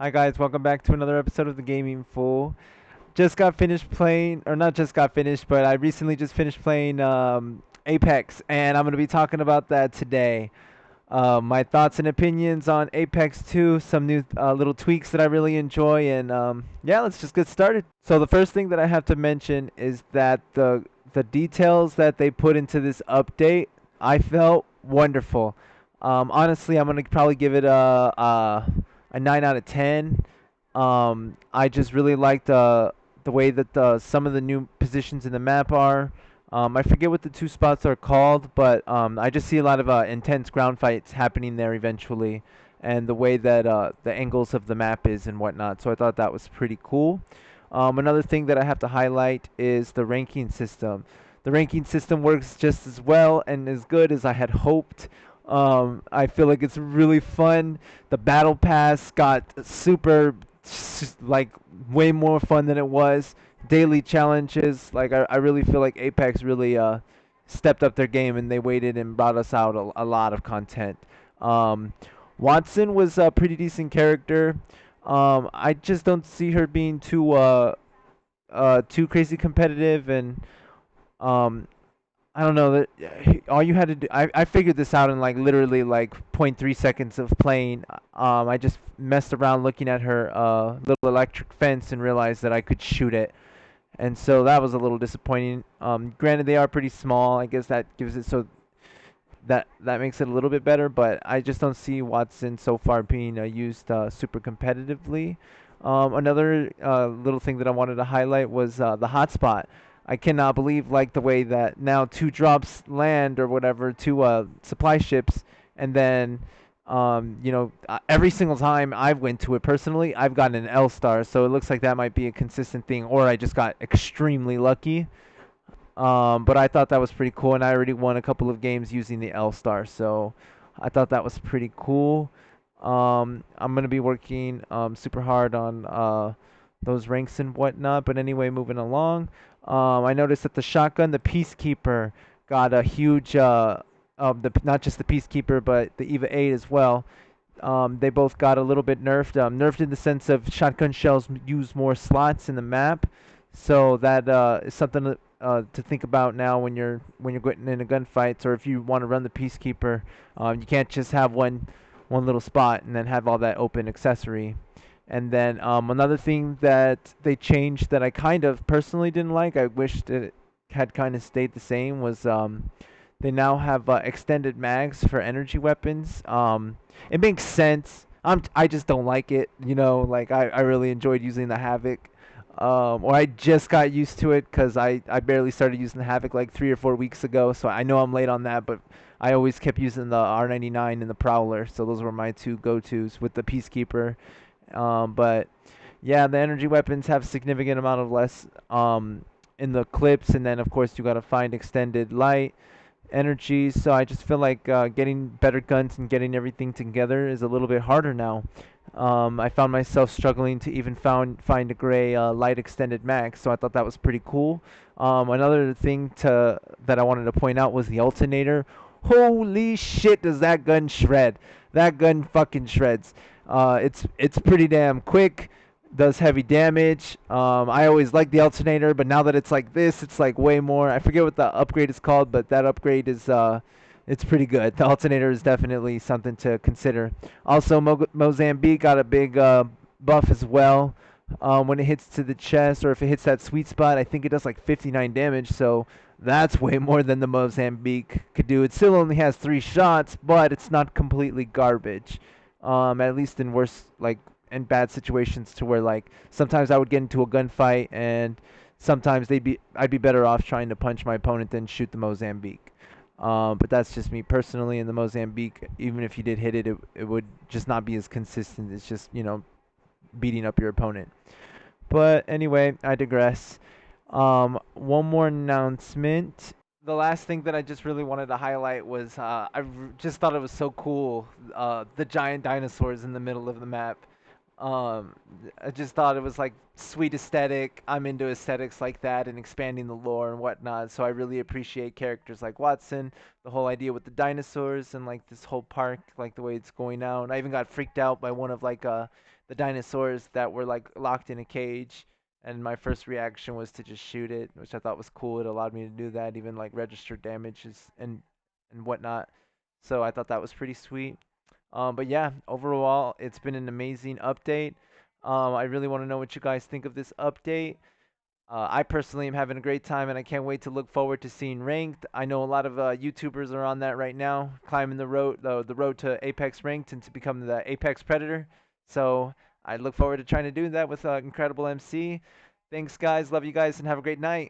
Hi guys, welcome back to another episode of the Gaming Fool. Just got finished playing, or not just got finished, but I recently just finished playing Apex, and I'm going to be talking about that today. My thoughts and opinions on Apex 2, some new little tweaks that I really enjoy, and yeah, let's just get started. So the first thing that I have to mention is that the details that they put into this update, I felt wonderful. Honestly, I'm gonna probably give it a 9 out of 10. I just really liked the way that some of the new positions in the map are. I forget what the two spots are called, but I just see a lot of intense ground fights happening there eventually, and the way that the angles of the map is and whatnot. So I thought that was pretty cool. Another thing that I have to highlight is the ranking system. The ranking system works just as well and as good as I had hoped. I feel like it's really fun. The battle pass got super, like, way more fun than it was. Daily challenges, like I really feel like Apex really stepped up their game and they waited and brought us out a lot of content. Um, Watson was a pretty decent character. I just don't see her being too crazy competitive, and um, I don't know that all you had to do. I figured this out in like literally like zero point 0.3 seconds of playing. I just messed around looking at her little electric fence and realized that I could shoot it, and so that was a little disappointing. Granted, they are pretty small. I guess that gives it so that makes it a little bit better, but I just don't see Watson so far being used super competitively. Another little thing that I wanted to highlight was the hotspot. I cannot believe like the way that now two drops land or whatever, two supply ships, and then every single time I've went to it personally, I've gotten an L star. So it looks like that might be a consistent thing, or I just got extremely lucky. But I thought that was pretty cool, and I already won a couple of games using the L Star, so I thought that was pretty cool. I'm gonna be working super hard on those ranks and whatnot. But anyway, moving along, I noticed that the shotgun, the Peacekeeper, got a huge not just the Peacekeeper, but the EVA 8 as well. They both got a little bit nerfed. Nerfed in the sense of shotgun shells use more slots in the map, so that is something to think about now when you're getting into gunfights, or if you want to run the Peacekeeper. You can't just have one little spot and then have all that open accessory. And then another thing that they changed that I kind of personally didn't like, I wished it had kind of stayed the same, was they now have extended mags for energy weapons. It makes sense. I just don't like it. Like I really enjoyed using the Havoc. Or I just got used to it because I barely started using the Havoc like 3 or 4 weeks ago. So I know I'm late on that, but I always kept using the R99 and the Prowler. So those were my two go-tos with the Peacekeeper. But yeah, the energy weapons have a significant amount of less in the clips, and then of course you got to find extended light energies. So I just feel like getting better guns and getting everything together is a little bit harder now. I found myself struggling to even find a gray light extended mag, so I thought that was pretty cool. Another thing that I wanted to point out was the alternator. Holy shit, does that gun shred? That gun fucking shreds. It's pretty damn quick, does heavy damage. I always liked the alternator, but now that it's like this, it's like way more. I forget what the upgrade is called, but that upgrade is it's pretty good. The alternator is definitely something to consider. Also, Mozambique got a big buff as well. When it hits to the chest, or if it hits that sweet spot, I think it does like 59 damage. So that's way more than the Mozambique could do. It still only has 3 shots, but it's not completely garbage. At least in worse, like, in bad situations, to where like sometimes I would get into a gunfight and sometimes I'd be better off trying to punch my opponent than shoot the Mozambique. But that's just me personally. In the Mozambique, even if you did hit it, it would just not be as consistent. It's just beating up your opponent. But anyway, I digress. One more announcement. The last thing that I just really wanted to highlight was just thought it was so cool. The giant dinosaurs in the middle of the map. Um, I just thought it was like sweet aesthetic. I'm into aesthetics like that and expanding the lore and whatnot. So I really appreciate characters like Watson, the whole idea with the dinosaurs and like this whole park, like the way it's going out. I even got freaked out by one of like the dinosaurs that were like locked in a cage. And my first reaction was to just shoot it, which I thought was cool. It allowed me to do that, even like register damages and whatnot. So I thought that was pretty sweet. But yeah, overall, it's been an amazing update. I really want to know what you guys think of this update. I personally am having a great time, and I can't wait to look forward to seeing ranked. I know a lot of YouTubers are on that right now, climbing the road to Apex ranked and to become the Apex Predator. So I look forward to trying to do that with Incredible MC. Thanks, guys. Love you guys, and have a great night.